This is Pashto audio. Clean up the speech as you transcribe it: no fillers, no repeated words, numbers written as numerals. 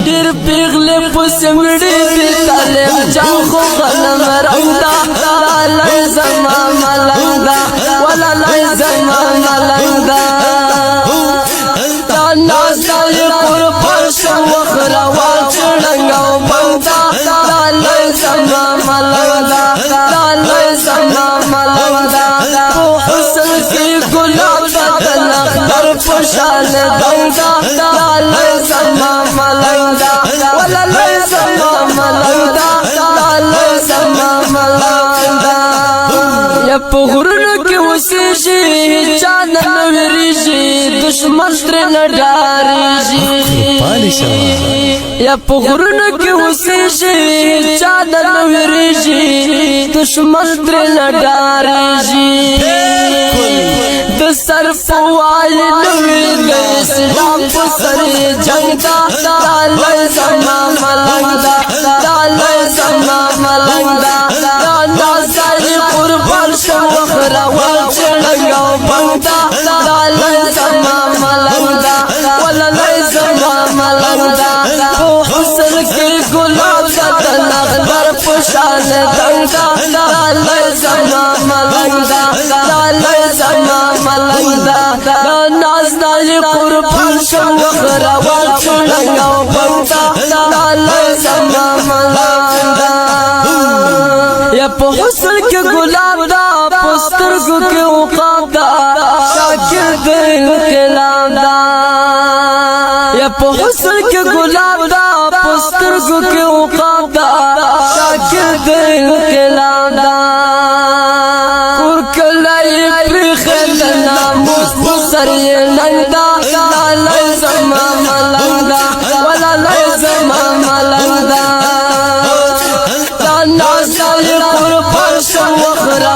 ډیر پیغلې پسې مړې دي طالب جان خو غنم رنګ دا لای زما ملنګ دا ولا لای زما ملنګ دا دا ناز دې پر فرش وخرا واچړنګ او بندا لای زما ملنګ دا لای زما ملنګ دا حسن کې ګلاب بدن اختر خوشال دنګا لای زما ملنګ دا ولا لای زما ملنګ دا لای زما ملنګ دا یا په غرونو کې وسېږي چا نه وریږي دشمن تر نه ډارېږي یا په غرونو کې وسېږي چا نه وریږي دشمن تر نه ډارېږي د سر فوای نوې د اسلام په سر جنگ دا لای زما ملنګ دا لای زما ملنګ دا نازل قربان شو وخرا واچړنګ او بندا لای زما ملنګ دا ولا لای زما ملنګ دا حسن کې ګلاب بدن اخضر پشان دنګا لای زما ملنګ دا لای زما ملنګ دا ناز قربان شو وخرا واچړنګ او بندا لای زما ملنګ دا یا په حسن کې ګلاب دا پسترګو کې عقاب دا شاکر دل کلام دا یا په حسن کې ګلاب دا پسترګو کې عقاب دا شاکر دل کلام دا کور کلای پر خلنا مصر ننګ دا لای زما ملنګ دا ولا لای زما ملنګ دا نازل قربان شو وخرا